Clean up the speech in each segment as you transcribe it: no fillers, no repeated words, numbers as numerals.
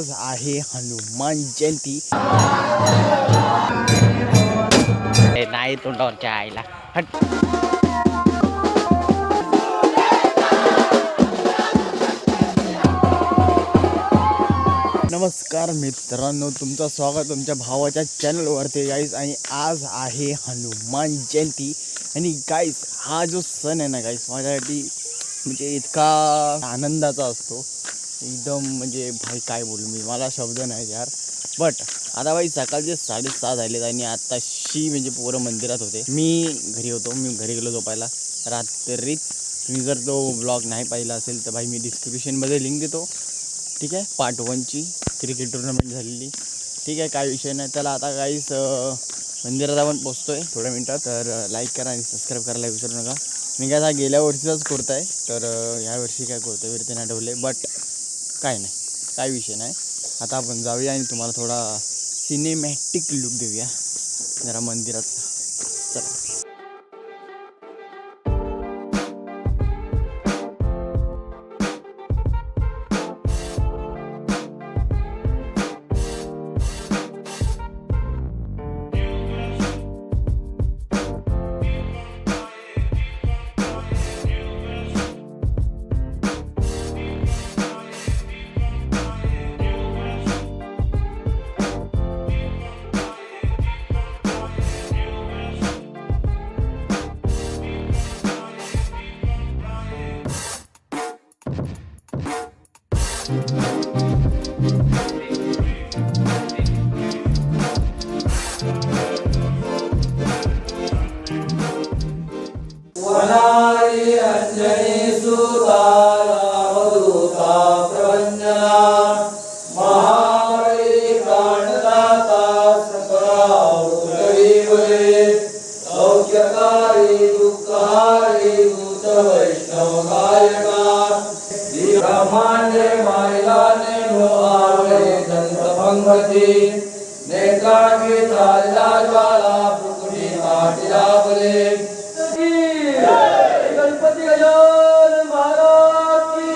आज आहे हनुमान जयंती. नाही तोंडावरच्या आईला हट. नमस्कार मित्रांनो, तुमचं स्वागत तुमच्या भावाच्या चॅनलवरती गाईज. आणि आज आहे हनुमान जयंती. आणि गाईज हा जो सण आहे ना गाईज, माझ्यासाठी म्हणजे इतका आनंदाचा असतो एकदम, म्हणजे भाई काय बोलू मी, मला शब्द नाही यार. बट आता भाई सकाळचे 6:30 झालेत आणि आताशी म्हणजे पोरं मंदिरात होते, मी घरी होतो. मी घरी गेलो झोपायला रात्रीच. तुम्ही जर तो ब्लॉग नाही पाहिला असेल तर भाई मी डिस्क्रिप्शनमध्ये लिंक देतो, ठीक आहे. पार्ट 1ची क्रिकेट टुर्नामेंट झालेली, ठीक आहे, काय विषय नाही. त्याला आता काहीच मंदिरात आपण पोचतो आहे थोड्या मिनटात. तर लाईक करा आणि सबस्क्राईब करायला विसरू नका. मी काय हा गेल्या वर्षीचाच कुर्ता आहे, तर ह्यावर्षी काय कुर्ते बिरते नाही ठेवले, बट काय नाही, काय विषय नाही. आता आपण जाऊया आणि तुम्हाला थोडा सिनेमॅटिक लुक देऊया जरा मंदिरात. चला. गणपती गजानन महाराज की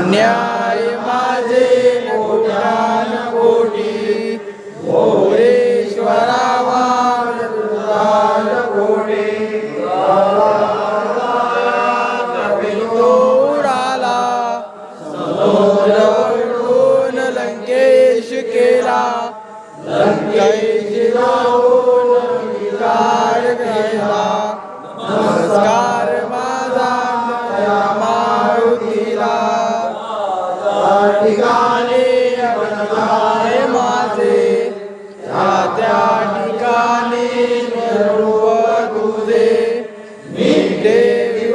न्याय माझे कोट्यान कोटी मोरेश्वरा वाल कोटी उडाला समुद्रावरून लंकेश केला लंकेश जाऊन विकार केला नमस्कार माझा मारुतीला ठिकाणी अगणकाय माझे त्या ठिकाणी सर्व तुझे मी देवी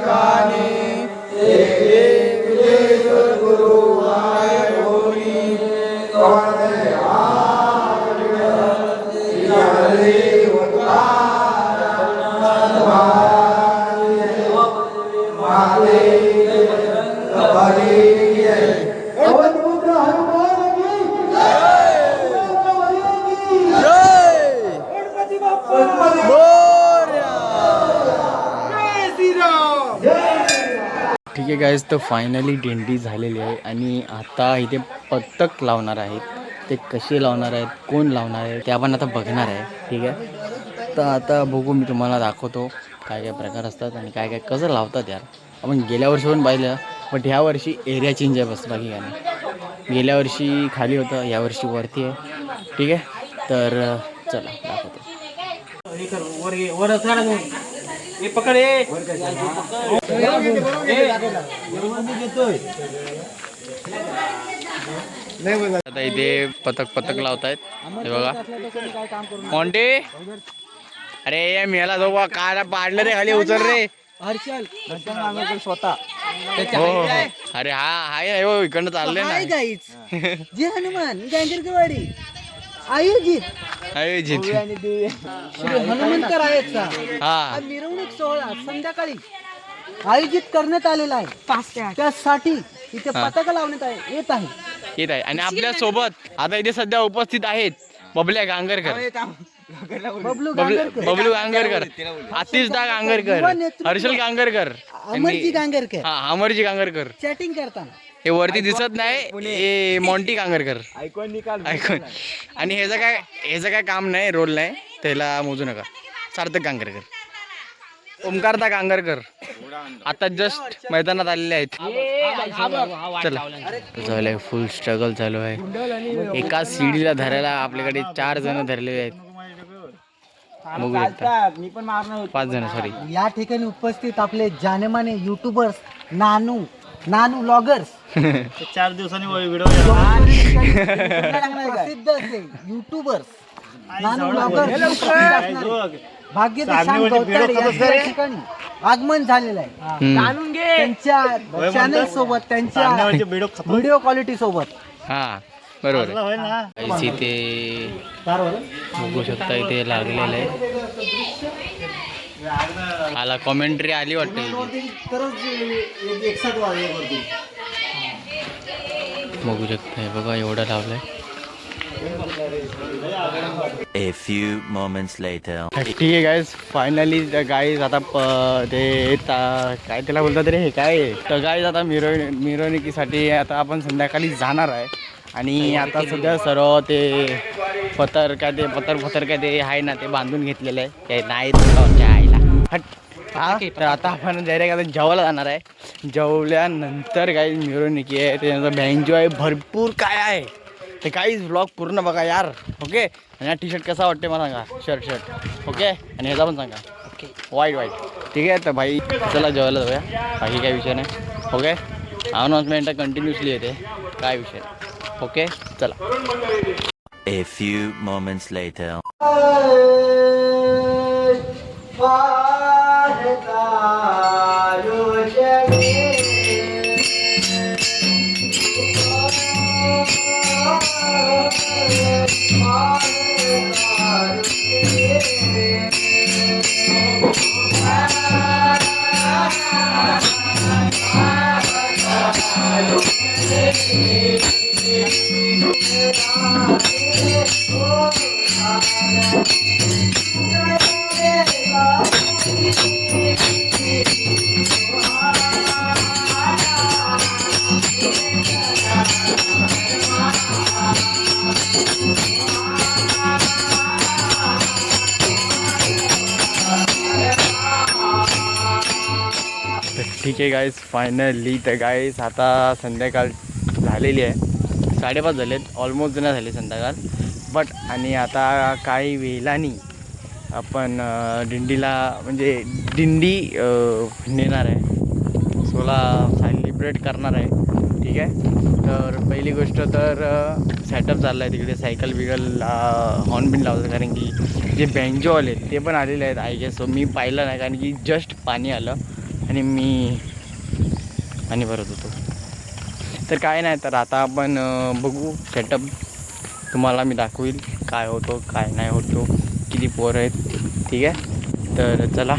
काने एक गुरु ठीक आहे गाईज, तर फायनली दिंडी झालेली आहे आणि आता इथे पथक लावणार आहेत. ते कसे लावणार आहेत, कोण लावणार आहे ते आपण आता बघणार आहे. ठीक आहे, तर आता बघू, मी तुम्हाला दाखवतो काय काय प्रकार असतात आणि काय काय कसं लावतात. यार आपण गेल्या वर्षी पण पाहिलं, बट ह्या वर्षी एरिया चेंज आहे बस, बाकी काय नाही. गेल्या वर्षी खाली होतं, यावर्षी वरती आहे. ठीक आहे, तर चला दाखवतो. आता इथे पतक लावतायत हे बघा. मॉन्टी अरे मेला जो काय पाडलं रे खाली उचल रे. हर्षल स्वतः हो अरे हा हाय हो इकडनं चाललंय ना. जे हनुमान गांजरकरवाडी आयोजित आयोजित श्री हनुमंतर आहेतचा हा मिरवणूक सोहळा संध्याकाळी आयोजित करण्यात आलेला आहे. त्यासाठी इथे पताक लावण्यात येत आहे. येत आहे. आणि आपल्या सोबत आता इथे सध्या उपस्थित आहेत बबल्या गांगरकर, बबलू गांगरकर, बबलू गांगरकर, आतिशदा गांगरकर, हर्षल गांगरकर, अमरजी गांगरकर, हा अमरजी गांगरकर. चॅटिंग करताना हे वरती दिसत नाही हे मॉन्टी गांगरकर ऐकून. आणि ह्याचं काय काम नाही, रोल नाही, त्याला मोजू नका. सार्थक गांगरकर, ओमकारदा गांगरकर आता जस्ट मैदानात आलेले आहेत. चला झालंय, फुल स्ट्रगल चालू आहे. एका सीडीला धरायला आपल्याकडे 4 जण धरलेले आहेत. बघू शकता. 5 जण सॉरी. या ठिकाणी उपस्थित आपले जानेमाने युट्यूबर्स नानू व्लॉगर्स 4 दिवसांनी व्हिडिओ प्रसिद्ध असे युट्यूबर्स नानू व्लॉगर्स भाग्यदेशांत गवताडे या ठिकाणी आगमन झालेलं आहे. त्यांच्या चॅनल सोबत, त्यांच्या व्हिडिओ क्वालिटी सोबत. हा बरोबर. इथे बघू शकता इथे लागलेलं आहे. आला कॉमेंट्री आली वाटते. बघू शकता बघा एवढं लावलंय. A few moments later. ठीक आहे गाईज, फायनली गाईज आता काय त्याला बोलतात रे हे काय. तर गाईज आता मिरवणुकीसाठी आता आपण संध्याकाळी जाणार आहे. आणि आता सध्या सर्व ते पतर काय ते आहे ना ते बांधून घेतलेलं आहे. ते नाही आईला हट. हा तर आता आपण डायरेक्ट आता जेवायला जाणार आहे. जेवल्यानंतर काही मिरवणुकी आहे, त्यानंतर बँजो आहे, भरपूर काय आहे ते काहीच ब्लॉग पूर्ण बघा यार. ओके. आणि हा टी शर्ट कसा वाटते मला सांगा. Shirt okay. आणि ह्याचा पण सांगा. ओके. वाईट ठीक आहे. तर भाई चला जेवायला जाऊया, बाकी काही विषय नाही. ओके. अनाउन्समेंट कंटिन्युअसली येते, काय विषय नाही. ओके चला. A few moments later. ठीक आहे गाईज, फायनली तर गाईज आता संध्याकाळ झालेली आहे. 5:30 झालेत, ऑलमोस्ट नाही झाले संध्याकाळ. बट आणि आता काही वेळाने आपण दिंडीला म्हणजे दिंडी नेणार आहे, 16 सेलिब्रेट करणार आहे. ठीक आहे. तर पहिली गोष्ट तर सेटअप झाला आहे तिकडे, सायकल बिगल हॉर्न बिन लावतात, कारण की जे बँजो आले ते पण आलेले आहेत आय गेस. सो मी पाहिलं नाही कारण की जस्ट पाणी आलं आणि मी पाणी भरत होतो. तर काय नाही, तर आता आपण बघू सेटअप, तुम्हाला मी दाखवील काय होतो काय नाही होतो, किती पोरं आहेत. ठीक आहे. तर चला.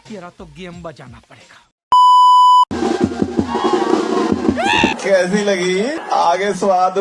तेरा तो गेम बजाना पड़ेगा. कैसी लगी आगे स्वाद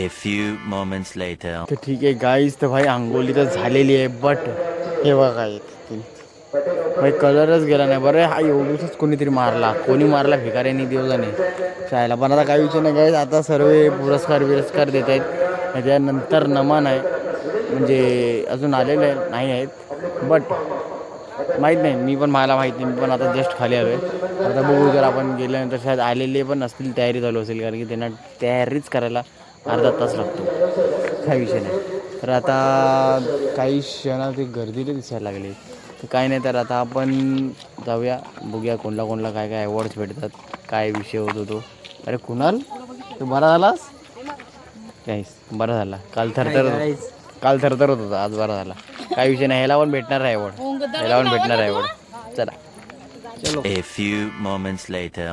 A few moments later. तर ठीक आहे गाईज, तर भाई आंघोळी तर झालेली आहे, बट हे बघा भाई कलरच गेला नाही. बरं हा एवढंच कोणीतरी मारला, कोणी मारला भिकाऱ्यांनी देवजाने शाळेला. पण आता काही विषय नाही गाईज, आता सर्व पुरस्कार देत आहेत. त्यानंतर नमन आहे, म्हणजे अजून आलेले नाही आहेत, बट माहीत नाही, मला माहीत नाही, मी पण आता जस्ट खाली आलो आहे. आता बघू, जर आपण गेल्यानंतर शायद आलेले पण नसतील, तयारी चालू असेल, कारण की त्यांना तयारीच करायला अर्धा तास लागतो. काही विषय नाही. तर आता काही क्षणात ते गर्दीला दिसायला लागले. तर काय नाही, तर आता आपण जाऊया, बघूया कोणला काय काय अवॉर्ड्स भेटतात, काय विषय होत होतो. अरे कुणाल, तू बरा झालास? काहीच बरा झाला. काल थरथर होत होता, आज बरा झाला. काही विषय नाही, ह्याला पण भेटणार आहे अवॉर्ड. चला. A few moments later.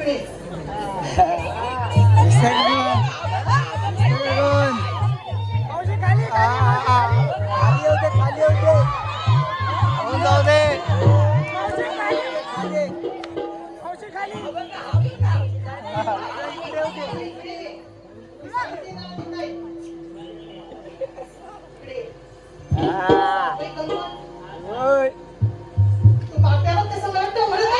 इकडे तू बाप्याला कसं म्हणतो म्हणत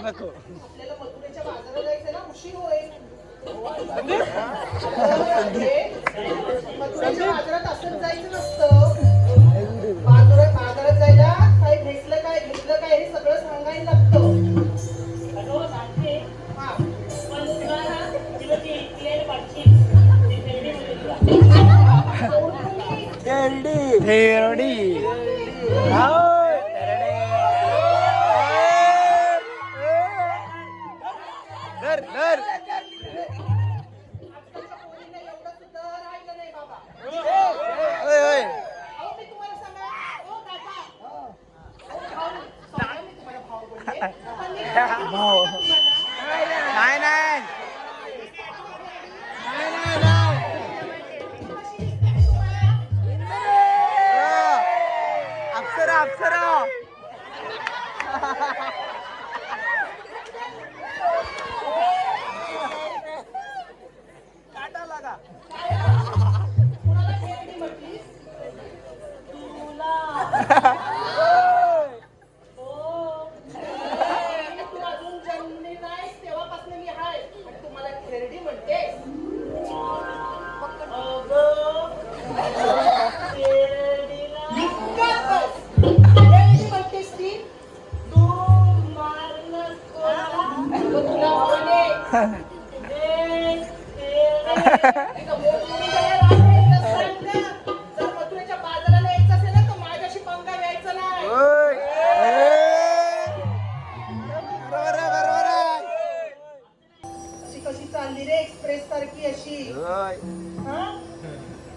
आपल्याला मथुरेच्या बाजारात जायचं ना उशीर होईल मथुरेच्या बाजारात असंच जायचं नसतं बाजारात जायला काय घेतलं काय हे सगळं सांगायला लागतं मथुरेच्या बाजाराला यायचं असेल ना तर माझ्याशी पंगा घ्यायचा नाही अशी कशी चालली रे एक्सप्रेस सारखी अशी हा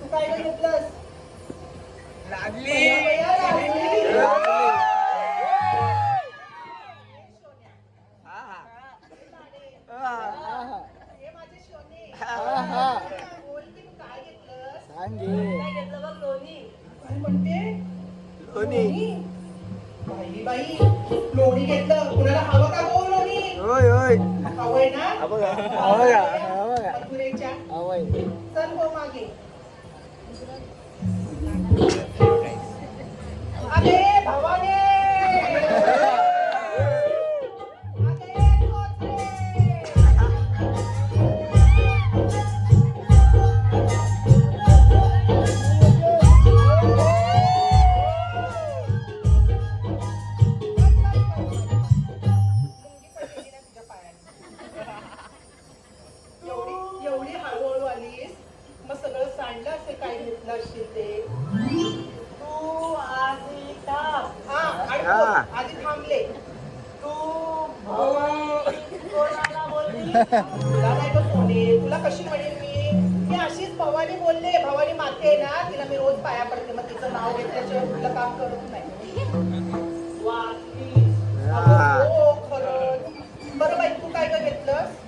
तू काय घेतलंस लागली बाई लोणी घेतलं कुणाला हवं का हो लोणी हवंय ना मथुरेच्या चल हो मागे अरे भवाने एवढी हळूहळू आलीस मग सगळं सांडलं असेल काय घेतलं असशील ते तू आधी थांब हा आधी थांबले तू कोणाला बोलली तुला नाही का सोने तुला कशी म्हणेल मी अशीच भवानी बोलले भवानी माते आहे ना तिला मी रोज पाया पडते मग तिचं नाव घेतल्याशिवाय तुला काम करत नाही वाटली हो खरंच बरं बाई तू काय काय घेतलं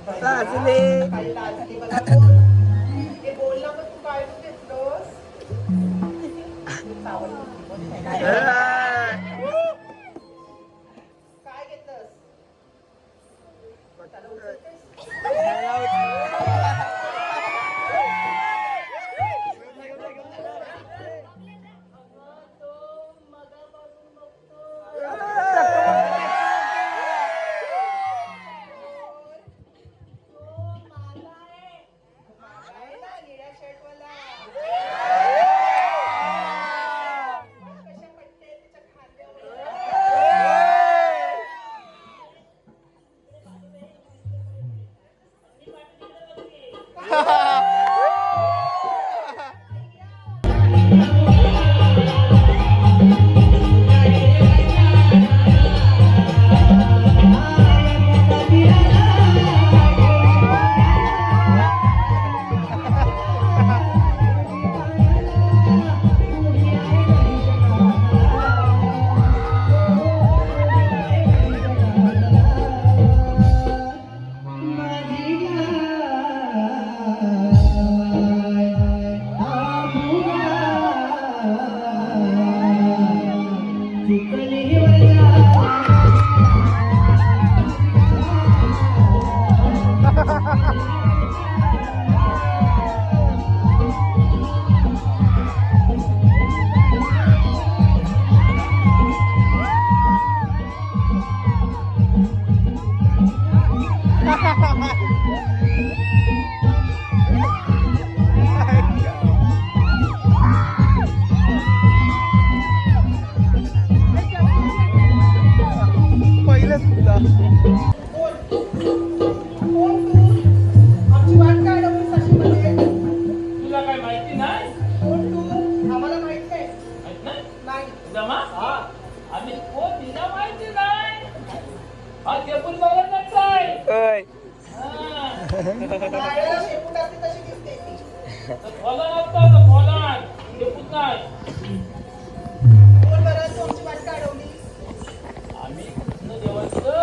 काही लाजली बघा ते बोलला मग तू काय घेतलंस काय घेतलंस आमची वाट काय अडवली साशीमध्ये? तुला काय माहिती नाही? कोण तू? आम्हाला माहित नाही. माहित नाही? नाही. जमा? आम्ही कोण तिला माहिती नाही. हा टेबल बघत नाही. नारळाला शेपूट असते तशी दिसते ती. फॉलन असतं फॉलन टेबल नाही. कोण बरं तू आमची वाट काय अडवली? आम्ही कृष्ण देवाचं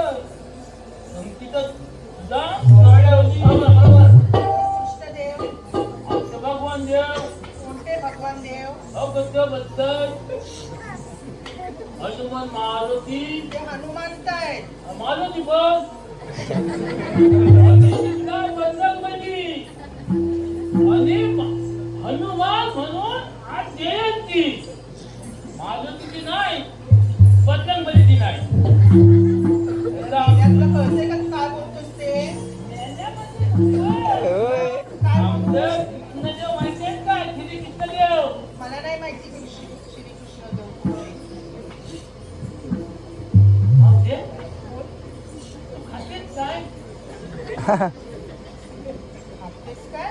संगीतच तुझा नारळ होती. बरोबर. कृष्णदेव. आमचं भगवान देव कोणते भगवान देव? अगद्यबद्दल हनुमान मारुती ते हनुमंत आहेत. मारुती बघ बजरंगबली आणि हनुमान म्हणून आज जयंती मारुतीची नाही बजरंगबलीची नाही. यातलं कळते का तू काय बोलतोस ते? आमचं कृष्णदेव माहिती आहे का? श्री कृष्णदेव मला नाही माहिती की श्री कृष्णदेव. आमचे खातेच काय खातेस काय?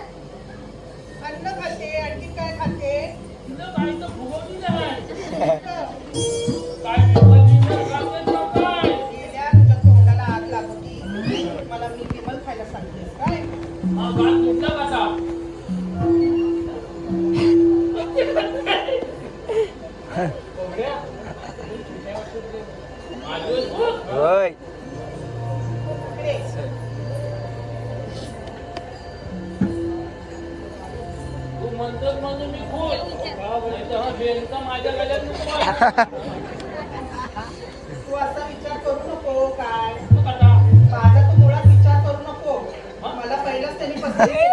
अन्न खाते. आणखी काय खाते? तुझं काय तर फुगवली नाही काय विमल खातेच का काय? गेल्या तुझ्या तोंडाला आग लागली. मला मी विमल खायला सांगतेस काय? हा गाल तुटला का? होय. इकडे. तू म्हणतोस म्हणून मी खुश नाहीतर हा बेलचा माझ्या गळ्यात नको. तू असा विचार करू नको काय. तू कसा? माझा तू मुळात विचार करू नको. मला पहिलाच त्यांनी पसंत केलं.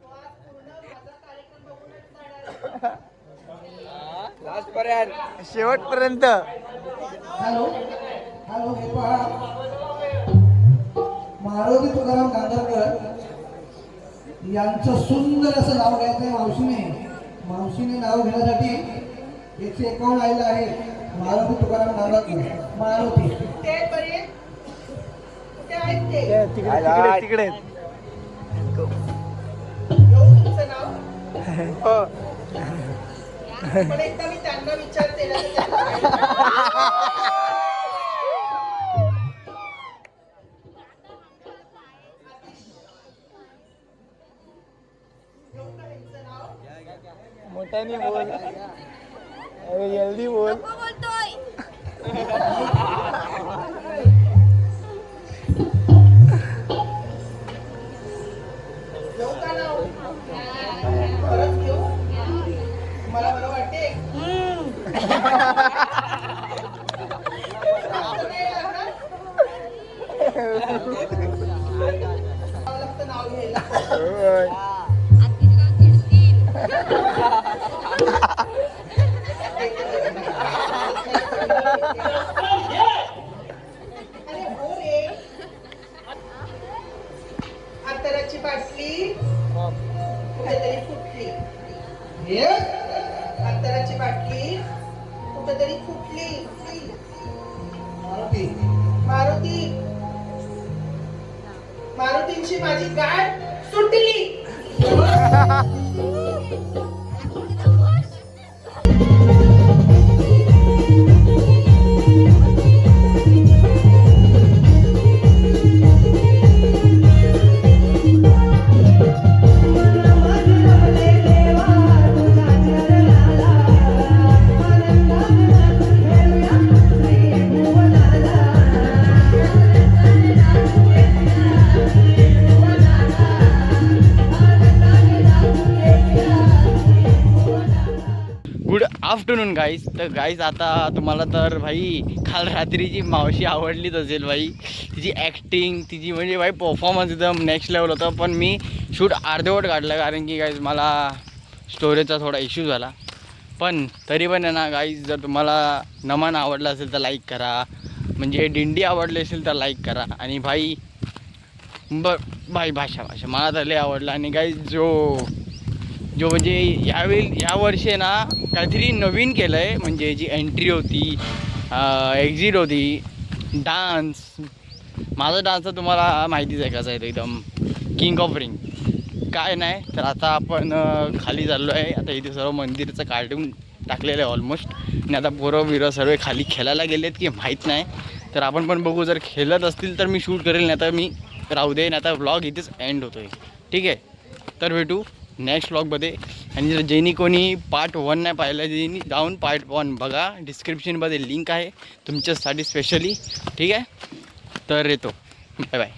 तू आज पूर्ण माझा कार्यक्रम बघूनच जाणार आहे. शेवटपर्यंत. हॅलो हॅलो हे पहा मारुती तुकाराम गांधरकर यांचं सुंदर असं नाव घ्यायचं आहे मावशीने नाव घेण्यासाठी 151 आलेलं आहे. मारुती तुकाराम गांधरकर मारुती. ते बरे कुठे आहेत ते? तिकडे येऊ तुमचं नाव? पण एकदा मी त्यांना विचारते ना तर त्यांना येऊ का ह्यांचं नाव? मोठ्याने बोल. अरे जल्दी बोल. येऊ का नाव? खरंच घेऊ? मला बरं वाटते. असं नाही लागणार? मला लागतं नाव घ्यायला. होय. अरे हो रे. अत्तराची बाटली कुठेतरी फुटली. अत्तराची बाटली कुठेतरी फुटली. मारुती मारुती मारुती मारुतींची माझी गाठ सुटली. Good afternoon guys. तर गाईज आता तुम्हाला तर भाई काल रात्रीची मावशी आवडलीच असेल भाई. तिची ॲक्टिंग तिची म्हणजे भाई परफॉर्मन्स एकदम नेक्स्ट लेवल होतं. पण मी शूट अर्धवट काढलं कारण की गाईज मला स्टोरेजचा थोडा इश्यू झाला. पण तरी पण आहे ना गाईज, जर तुम्हाला नमन आवडला असेल तर लाईक करा, म्हणजे दिंडी आवडली असेल तर लाईक करा. आणि भाई भाई भाषा मला तर लय आवडला. आणि गाईज जो म्हणजे या वर्षी आहे ना काहीतरी नवीन केलं आहे. म्हणजे जी एंट्री होती, एक्झिट होती, डान्स. माझा डान्स तर तुम्हाला माहितीच आहे कसा आहे, तो एकदम किंग ऑफ रिंग. काय नाही तर आता आपण खाली चाललो आहे. आता इथे सर्व मंदिरचं काढून टाकलेलं आहे ऑलमोस्ट. आणि आता पोरं सर्व खाली खेळायला गेलेत की माहीत नाही. तर आपण पण बघू, जर खेळत असतील तर मी शूट करेल, नाही तर मी राहू दे. आता व्लॉग इथेच एंड होतो आहे. ठीक आहे, तर भेटू नेक्स्ट व्लॉगमध्ये. आणि जर ज्यांनी कोणी पार्ट 1 नाही पाहिलं, ज्यांनी जाऊन पार्ट 1 बघा, डिस्क्रिप्शनमध्ये लिंक आहे तुमच्यासाठी स्पेशली. ठीक आहे, तर येतो. Bye bye.